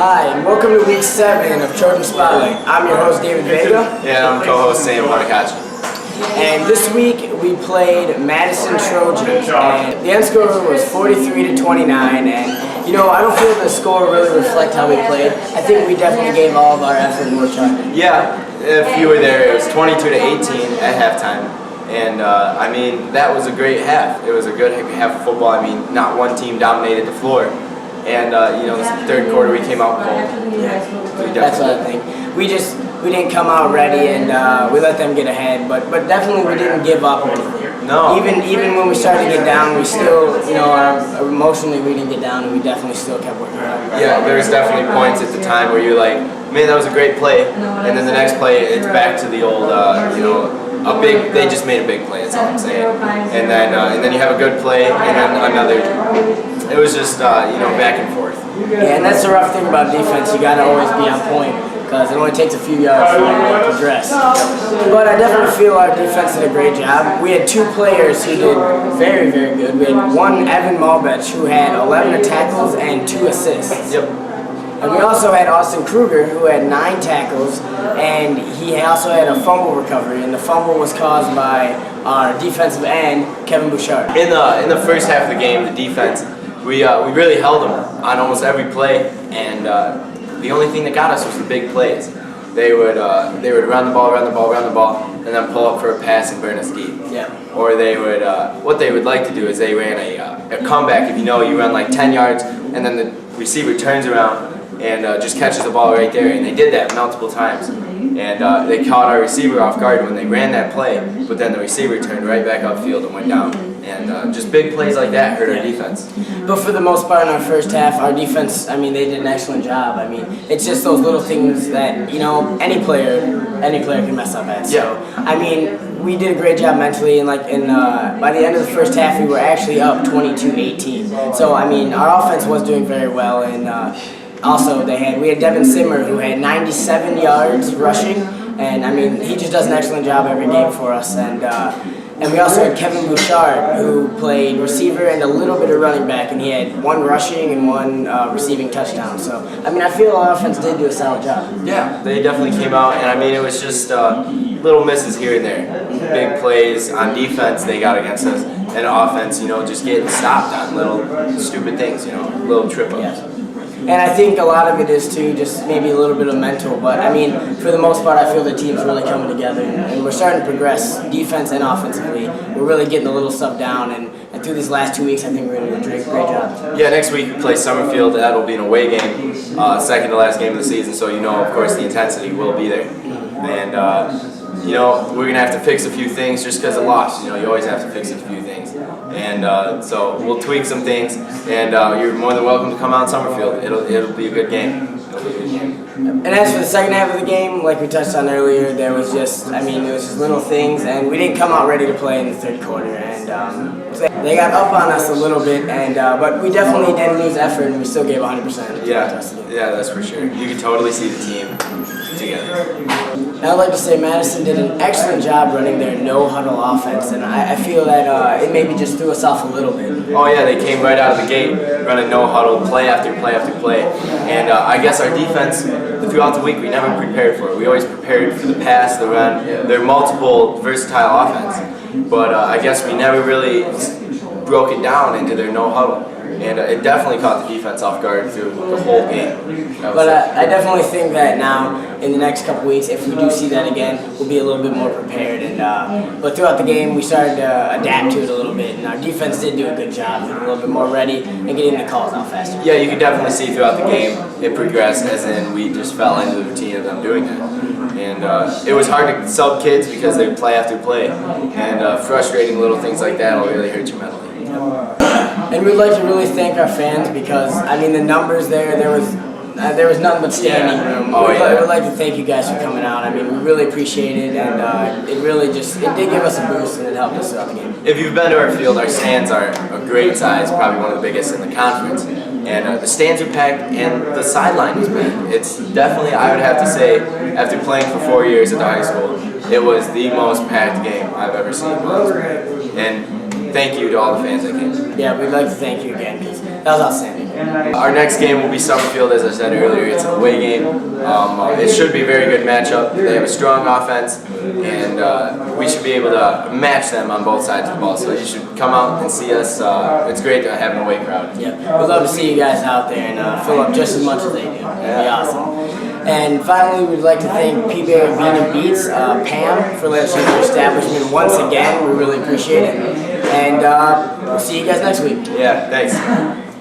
Hi, and welcome to week 7 of Trojan Spotlight. I'm your host, David Vega. And I'm co-host Sam Monacachi. And this week we played Madison Trojan. And the end score was 43-29. And you know, I don't feel the score really reflect how we played. I think we definitely gave all of our effort and worked hard. Yeah, if you were there, it was 22-18 at halftime. And I mean, that was a great half. It was a good half of football. I mean, not one team dominated the floor. And you know, this third quarter we came out cold. Yeah, that's what I think. We didn't come out ready, and we let them get ahead. But definitely we didn't give up or anything. No. Even when we started to get down, we still, you know, emotionally we didn't get down, and we definitely still kept working hard. Yeah, there was definitely points at the time where you're like, man, that was a great play, and then the next play it's back to the old, you know, they just made a big play. That's all I'm saying. And then you have a good play, and then another. It was just, you know, back and forth. Yeah, and that's the rough thing about defense. You got to always be on point because it only takes a few yards for you to progress. But I definitely feel our defense did a great job. We had 2 players who did very, very good. We had one, Evan Malbech, who had 11 tackles and 2 assists. Yep. And we also had Austin Kruger, who had 9 tackles, and he also had a fumble recovery, and the fumble was caused by our defensive end, Kevin Bouchard. In the first half of the game, the defense, we really held them on almost every play, and the only thing that got us was the big plays. They would run the ball, and then pull up for a pass and burn us deep. Yeah. Or they would, what they would like to do is they ran a comeback. If you know, you run like 10 yards, and then the receiver turns around and just catches the ball right there, and they did that multiple times. And they caught our receiver off guard when they ran that play, but then the receiver turned right back upfield and went down. And just big plays like that hurt our defense. But for the most part in our first half, our defense, I mean, they did an excellent job. I mean, it's just those little things that, you know, any player can mess up at. So, I mean, we did a great job mentally, and by the end of the first half, we were actually up 22-18. So, I mean, our offense was doing very well, and also we had Devin Simmer, who had 97 yards rushing, and I mean, he just does an excellent job every game for us. And we also had Kevin Bouchard, who played receiver and a little bit of running back, and he had 1 rushing and 1 receiving touchdown. So, I mean, I feel our offense did do a solid job. Yeah, they definitely came out, and I mean, it was just little misses here and there. Big plays on defense they got against us, and offense, you know, just getting stopped on little stupid things, you know, little trip-ups. Yeah. And I think a lot of it is too just maybe a little bit of mental, but I mean, for the most part, I feel the team's really coming together, and we're starting to progress defense and offensively. We're really getting the little stuff down, and through these last 2 weeks, I think we're going to do a great job. Yeah, next week we play Summerfield. That'll be an away game, second to last game of the season, so you know, of course, the intensity will be there. And you know, we're going to have to fix a few things just because of loss. You know, you always have to fix a few things. And so we'll tweak some things, and you're more than welcome to come out in Summerfield. It'll be a good game. And as for the second half of the game, like we touched on earlier, there was just, I mean, it was just little things, and we didn't come out ready to play in the third quarter. And they got up on us a little bit, and but we definitely didn't lose effort, and we still gave 100%. Yeah, that's for sure. You can totally see the team together. And I'd like to say Madison did an excellent job running their no-huddle offense, and I feel that it maybe just threw us off a little bit. Oh yeah, they came right out of the gate running no-huddle, play after play after play. And I guess our defense, throughout the week, we never prepared for it. We always prepared for the pass, the run, their multiple versatile offense. But I guess we never really broke it down into their no-huddle. And it definitely caught the defense off guard through the whole game. But I definitely think that now, in the next couple weeks, if we do see that again, we'll be a little bit more prepared. And but throughout the game, we started to adapt to it a little bit, and our defense did do a good job, getting a little bit more ready and getting the calls out faster. Yeah, you could definitely see throughout the game it progressed, as in we just fell into the routine of them doing that. And it was hard to sub kids because they play after play, and frustrating little things like that will really hurt you mentally. And we'd like to really thank our fans because, I mean, the numbers there was nothing but standing room. We'd like to thank you guys for coming out. I mean, we really appreciate it, and it did give us a boost, and it helped us throughout the game. If you've been to our field, our stands are a great size, probably one of the biggest in the conference. And the stands are packed, and the sideline is packed. It's definitely, I would have to say, after playing for 4 years at the high school, it was the most packed game I've ever seen. And thank you to all the fans that came. Yeah, we'd like to thank you again because that was outstanding. Our next game will be Summerfield, as I said earlier. It's an away game. It should be a very good matchup. They have a strong offense, and we should be able to match them on both sides of the ball. So you should come out and see us. It's great to have an away crowd. Yeah, we'd love to see you guys out there and fill up just as much as they do. It'd be awesome. And finally, we'd like to thank P-Berry Bean and Beats, Pam, for letting us use their establishment once again. We really appreciate it. And we'll see you guys next week. Yeah, thanks.